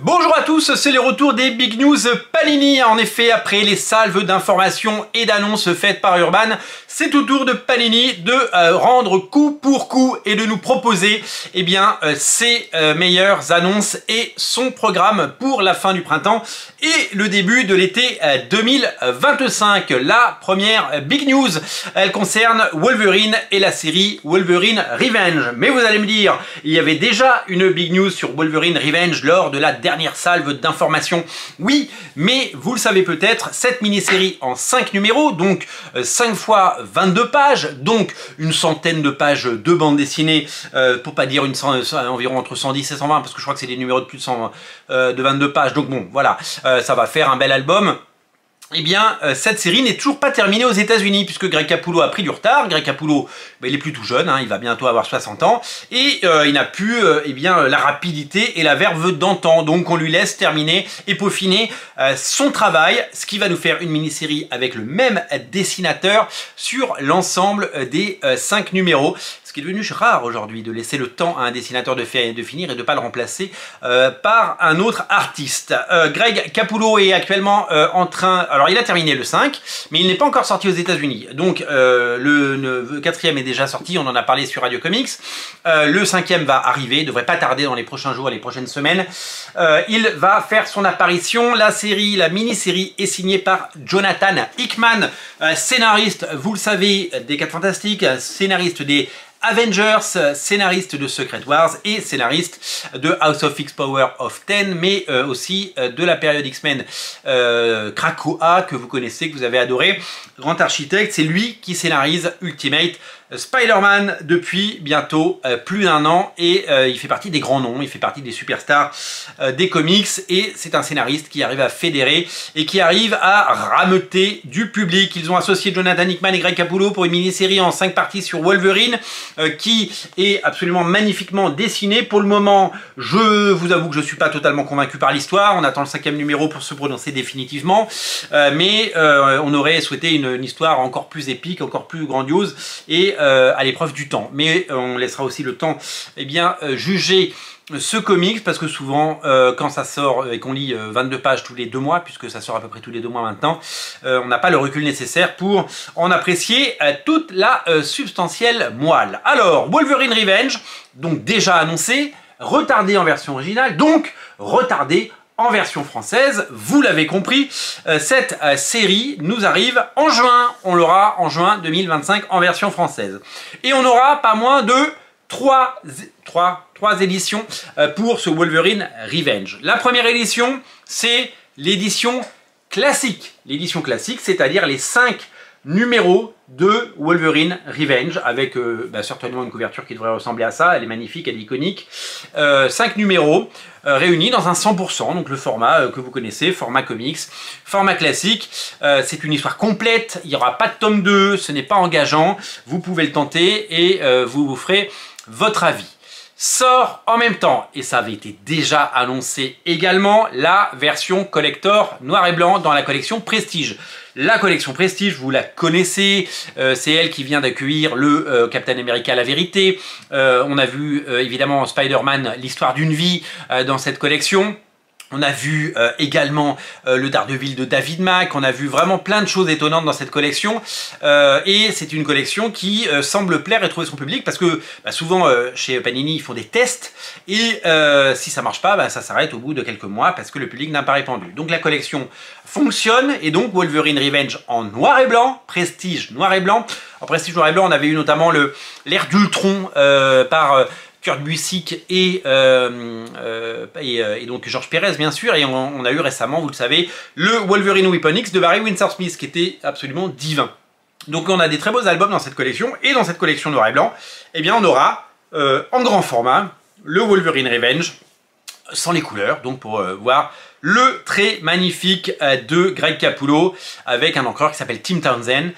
Bonjour à tous, c'est le retour des Big News Panini. En effet, après les salves d'informations et d'annonces faites par Urban, c'est au tour de Panini de rendre coup pour coup et de nous proposer ses meilleures annonces et son programme pour la fin du printemps et le début de l'été 2025. La première Big News, elle concerne Wolverine et la série Wolverine Revenge. Mais vous allez me dire, il y avait déjà une Big News sur Wolverine Revenge lors de la dernière salve d'informations. Oui, mais vous le savez peut-être, cette mini-série en 5 numéros, donc 5 fois 22 pages, donc une centaine de pages de bande dessinée, pour pas dire environ entre 110 et 120, parce que je crois que c'est des numéros de plus de 22 pages, donc bon, voilà, ça va faire un bel album. Eh bien, cette série n'est toujours pas terminée aux États-Unis puisque Greg Capullo a pris du retard. Greg Capullo, il est plus tout jeune, il va bientôt avoir 60 ans et il n'a plus la rapidité et la verve d'antan. Donc, on lui laisse terminer et peaufiner son travail, ce qui va nous faire une mini-série avec le même dessinateur sur l'ensemble des 5 numéros. Ce qui est devenu rare aujourd'hui, de laisser le temps à un dessinateur de finir et de ne pas le remplacer par un autre artiste. Greg Capullo est actuellement en train... Alors, il a terminé le 5, mais il n'est pas encore sorti aux États-Unis. Donc, le 4e est déjà sorti, on en a parlé sur Radio Comics. Le 5e va arriver, devrait pas tarder dans les prochains jours, les prochaines semaines. Il va faire son apparition. La mini-série est signée par Jonathan Hickman, scénariste, vous le savez, des 4 Fantastiques, scénariste des Avengers, scénariste de Secret Wars et scénariste de House of X Power of 10, mais aussi de la période X-Men Krakoa que vous connaissez, que vous avez adoré. Grand architecte, c'est lui qui scénarise Ultimate Spider-Man depuis bientôt plus d'1 an et il fait partie des grands noms, il fait partie des superstars des comics et c'est un scénariste qui arrive à fédérer et qui arrive à rameuter du public. Ils ont associé Jonathan Hickman et Greg Capullo pour une mini-série en 5 parties sur Wolverine qui est absolument magnifiquement dessinée. Pour le moment, je vous avoue que je ne suis pas totalement convaincu par l'histoire. On attend le 5e numéro pour se prononcer définitivement, mais on aurait souhaité une histoire encore plus épique, encore plus grandiose et à l'épreuve du temps. Mais on laissera aussi le temps juger ce comics, parce que souvent quand ça sort et qu'on lit 22 pages tous les 2 mois, puisque ça sort à peu près tous les 2 mois maintenant, on n'a pas le recul nécessaire pour en apprécier toute la substantielle moelle. Alors, Wolverine Revenge, donc déjà annoncé, retardé en version originale, donc retardé en version française. Vous l'avez compris, cette série nous arrive en juin. On l'aura en juin 2025 en version française. Et on aura pas moins de 3 éditions pour ce Wolverine Revenge. La première édition, c'est l'édition classique. L'édition classique, c'est-à-dire les 5 numéros de Wolverine Revenge, avec certainement une couverture qui devrait ressembler à ça. Elle est magnifique, elle est iconique. 5 numéros réunis dans un 100%, donc le format que vous connaissez, format comics, format classique. C'est une histoire complète, il n'y aura pas de tome 2, ce n'est pas engageant. Vous pouvez le tenter et vous ferez votre avis. Sort en même temps, et ça avait été déjà annoncé également, la version collector noir et blanc dans la collection Prestige. La collection Prestige, vous la connaissez, c'est elle qui vient d'accueillir le Captain America La Vérité. On a vu évidemment Spider-Man, l'histoire d'une vie dans cette collection. On a vu également le Daredevil de David Mack, on a vu vraiment plein de choses étonnantes dans cette collection et c'est une collection qui semble plaire et trouver son public parce que souvent chez Panini ils font des tests et si ça marche pas, ça s'arrête au bout de quelques mois parce que le public n'a pas répondu. Donc la collection fonctionne et donc Wolverine Revenge en noir et blanc, Prestige noir et blanc. En Prestige noir et blanc on avait eu notamment l'ère d'Ultron par... Kurt Busiek et donc Georges Pérez bien sûr, et on a eu récemment, vous le savez, le Wolverine Weapon X de Barry Windsor Smith qui était absolument divin. Donc on a des très beaux albums dans cette collection, et dans cette collection noir et blanc, on aura en grand format le Wolverine Revenge sans les couleurs, donc pour voir le trait magnifique de Greg Capullo avec un encreur qui s'appelle Tim Townsend.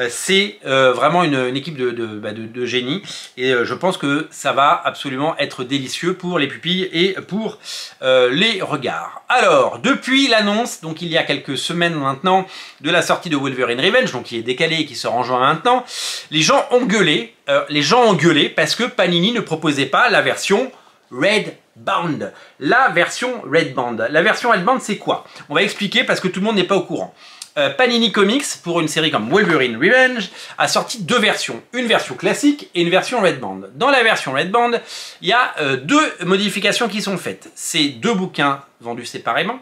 C'est vraiment une équipe de génie et je pense que ça va absolument être délicieux pour les pupilles et pour les regards. Alors, depuis l'annonce, donc il y a quelques semaines maintenant, de la sortie de Wolverine Revenge, donc qui est décalé et qui sort en juin maintenant, les gens ont gueulé parce que Panini ne proposait pas la version Red Band, la version Red Band. La version Red Band, c'est quoi? On va expliquer parce que tout le monde n'est pas au courant. Panini Comics, pour une série comme Wolverine Revenge, a sorti deux versions. Une version classique et une version Red Band. Dans la version Red Band, il y a deux modifications qui sont faites. C'est deux bouquins vendus séparément.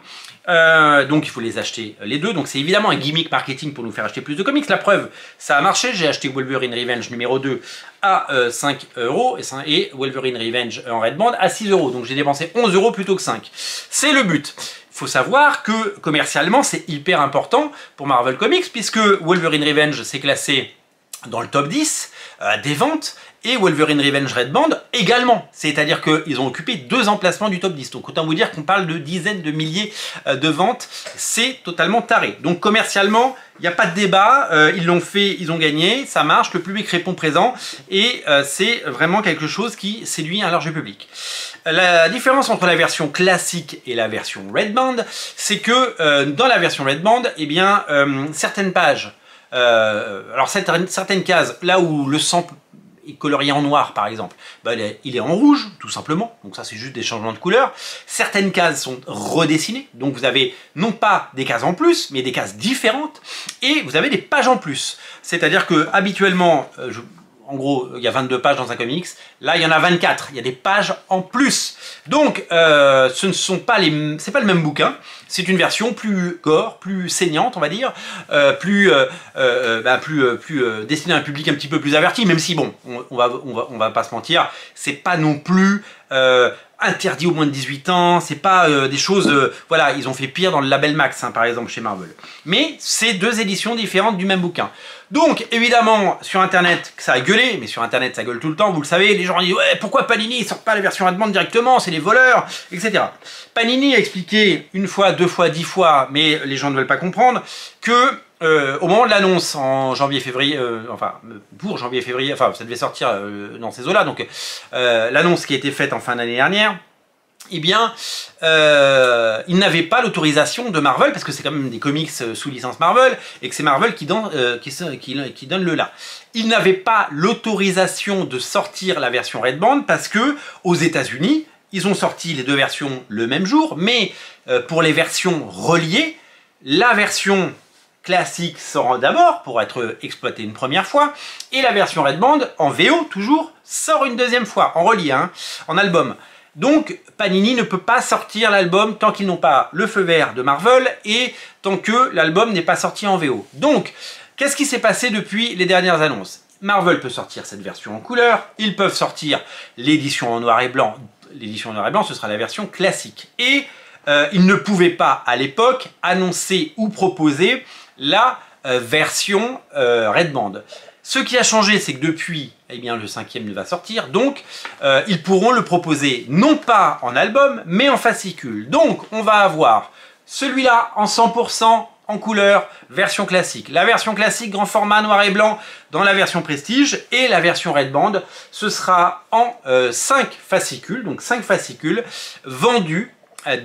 Donc il faut les acheter les deux. Donc c'est évidemment un gimmick marketing pour nous faire acheter plus de comics. La preuve, ça a marché. J'ai acheté Wolverine Revenge numéro 2 à 5 € et Wolverine Revenge en Red Band à 6 €. Donc j'ai dépensé 11 € plutôt que 5. C'est le but. Il faut savoir que commercialement c'est hyper important pour Marvel Comics puisque Wolverine Revenge s'est classé dans le top 10 des ventes et Wolverine Revenge Red Band également. C'est-à-dire qu'ils ont occupé 2 emplacements du top 10. Donc autant vous dire qu'on parle de dizaines de milliers de ventes. C'est totalement taré. Donc commercialement, il n'y a pas de débat. Ils l'ont fait, ils ont gagné. Ça marche. Le public répond présent. Et c'est vraiment quelque chose qui séduit un large public. La différence entre la version classique et la version Red Band, c'est que dans la version Red Band, eh bien, certaines pages, alors certaines cases, là où le sang est colorié en noir par exemple, bah, il est en rouge tout simplement, donc ça c'est juste des changements de couleur. Certaines cases sont redessinées, donc vous avez non pas des cases en plus, mais des cases différentes, et vous avez des pages en plus. C'est-à-dire que habituellement, en gros, il y a 22 pages dans un comics. Là, il y en a 24. Il y a des pages en plus. Donc, ce ne sont pas c'est pas le même bouquin. C'est une version plus gore, plus saignante, on va dire, plus destinée à un public un petit peu plus averti. Même si, bon, on va pas se mentir, c'est pas non plus interdit aux moins de 18 ans. C'est pas des choses. Voilà, ils ont fait pire dans le label Max, hein, par exemple, chez Marvel. Mais c'est deux éditions différentes du même bouquin. Donc, évidemment, sur Internet, ça a gueulé, mais sur Internet, ça gueule tout le temps, vous le savez, les gens disent « Ouais, pourquoi Panini ne sort pas la version Red Band directement, c'est des voleurs, etc. » Panini a expliqué une fois, 2 fois, 10 fois, mais les gens ne veulent pas comprendre, que au moment de l'annonce en janvier-février, pour janvier-février, enfin, ça devait sortir dans ces eaux-là, donc l'annonce qui a été faite en fin d'année dernière, eh bien, ils n'avaient pas l'autorisation de Marvel, parce que c'est quand même des comics sous licence Marvel, et que c'est Marvel qui donne le là. Ils n'avaient pas l'autorisation de sortir la version Red Band, parce que aux États-Unis, ils ont sorti les deux versions le même jour, mais pour les versions reliées, la version classique sort d'abord pour être exploitée une première fois, et la version Red Band, en VO toujours, sort une deuxième fois, en relié, hein, en album. Donc Panini ne peut pas sortir l'album tant qu'ils n'ont pas le feu vert de Marvel et tant que l'album n'est pas sorti en VO. Donc, qu'est-ce qui s'est passé depuis les dernières annonces? Marvel peut sortir cette version en couleur, ils peuvent sortir l'édition en noir et blanc. L'édition en noir et blanc, ce sera la version classique. Et ils ne pouvaient pas, à l'époque, annoncer ou proposer la version Red Band. Ce qui a changé, c'est que depuis, eh bien, le 5e va sortir, donc ils pourront le proposer non pas en album, mais en fascicule. Donc, on va avoir celui-là en 100% en couleur, version classique. La version classique, grand format, noir et blanc, dans la version Prestige, et la version Red Band, ce sera en 5 fascicules, donc 5 fascicules vendus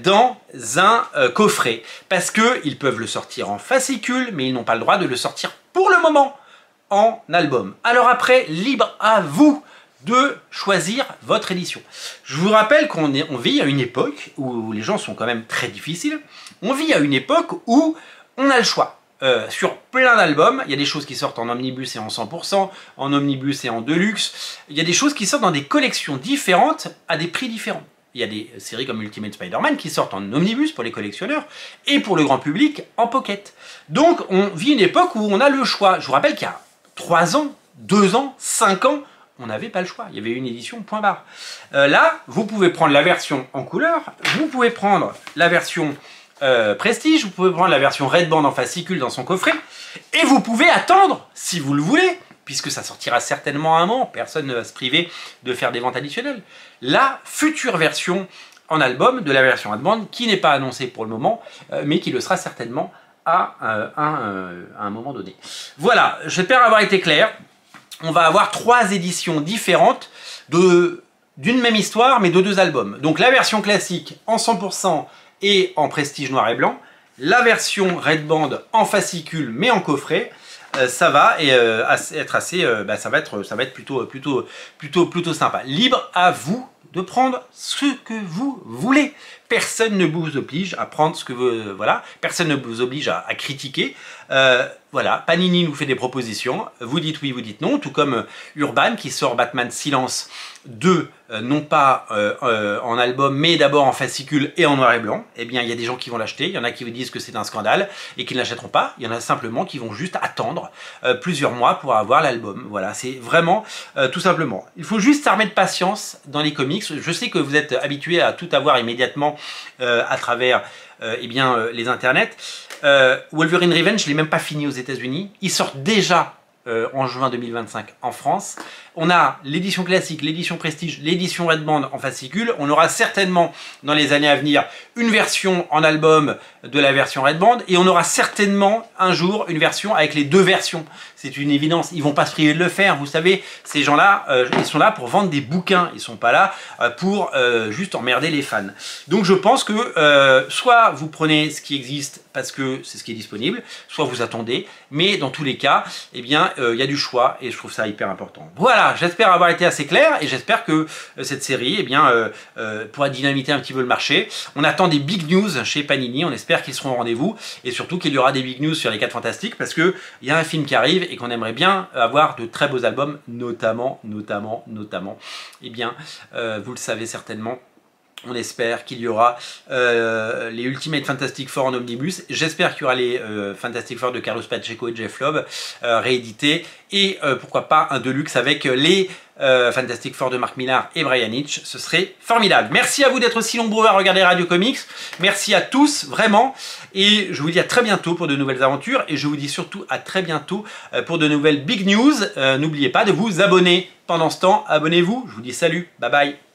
dans un coffret. Parce qu'ils peuvent le sortir en fascicule, mais ils n'ont pas le droit de le sortir pour le moment en album. Alors après, libre à vous de choisir votre édition. Je vous rappelle qu'on vit à une époque où les gens sont quand même très difficiles. On vit à une époque où on a le choix. Sur plein d'albums, il y a des choses qui sortent en omnibus et en 100%, en omnibus et en deluxe. Il y a des choses qui sortent dans des collections différentes à des prix différents. Il y a des séries comme Ultimate Spider-Man qui sortent en omnibus pour les collectionneurs et pour le grand public en pocket. Donc on vit une époque où on a le choix. Je vous rappelle qu'il y a 3 ans, 2 ans, 5 ans, on n'avait pas le choix. Il y avait une édition point barre. Là, vous pouvez prendre la version en couleur, vous pouvez prendre la version Prestige, vous pouvez prendre la version Red Band en fascicule dans son coffret, et vous pouvez attendre, si vous le voulez, puisque ça sortira certainement à un moment, personne ne va se priver de faire des ventes additionnelles, la future version en album de la version Red Band, qui n'est pas annoncée pour le moment, mais qui le sera certainement à un moment donné. Voilà, j'espère avoir été clair. On va avoir 3 éditions différentes d'une même histoire, mais de 2 albums. Donc la version classique en 100% et en Prestige noir et blanc, la version Red Band en fascicule mais en coffret. Ça va être assez, ça va être plutôt sympa. Libre à vous de prendre ce que vous voulez. Personne ne vous oblige à prendre ce que vous... voilà, personne ne vous oblige à critiquer. Voilà, Panini nous fait des propositions, vous dites oui, vous dites non, tout comme Urban qui sort Batman Silence 2, non pas en album, mais d'abord en fascicule et en noir et blanc. Eh bien, il y a des gens qui vont l'acheter, il y en a qui vous disent que c'est un scandale et qui ne l'achèteront pas, il y en a simplement qui vont juste attendre plusieurs mois pour avoir l'album. Voilà, c'est vraiment tout simplement. Il faut juste s'armer de patience dans les comics. Je sais que vous êtes habitués à tout avoir immédiatement à travers eh bien, les internets. Wolverine Revenge, je ne l'ai même pas fini aux États-Unis. Il sort déjà en juin 2025 en France. On a l'édition classique, l'édition prestige, l'édition Red Band en fascicule. On aura certainement dans les années à venir une version en album de la version Red Band et on aura certainement un jour une version avec les deux versions. C'est une évidence. Ils vont pas se priver de le faire. Vous savez, ces gens-là, ils sont là pour vendre des bouquins. Ils sont pas là pour juste emmerder les fans. Donc je pense que soit vous prenez ce qui existe parce que c'est ce qui est disponible, soit vous attendez. Mais dans tous les cas, eh bien, il y a du choix et je trouve ça hyper important. Voilà, j'espère avoir été assez clair et j'espère que cette série, eh bien, pourra dynamiter un petit peu le marché. On attend des big news chez Panini. On espère qu'ils seront au rendez-vous et surtout qu'il y aura des big news sur les 4 Fantastiques parce que il y a un film qui arrive et qu'on aimerait bien avoir de très beaux albums, notamment, eh bien, vous le savez certainement, on espère qu'il y aura les Ultimate Fantastic Four en omnibus, j'espère qu'il y aura les Fantastic Four de Carlos Pacheco et Jeff Loeb réédités, et pourquoi pas un Deluxe avec les Fantastic Four de Mark Millar et Brian Hitch, ce serait formidable. Merci à vous d'être aussi nombreux à regarder Radio Comics, merci à tous, vraiment, et je vous dis à très bientôt pour de nouvelles aventures, et je vous dis surtout à très bientôt pour de nouvelles big news. N'oubliez pas de vous abonner pendant ce temps, abonnez-vous, je vous dis salut, bye bye.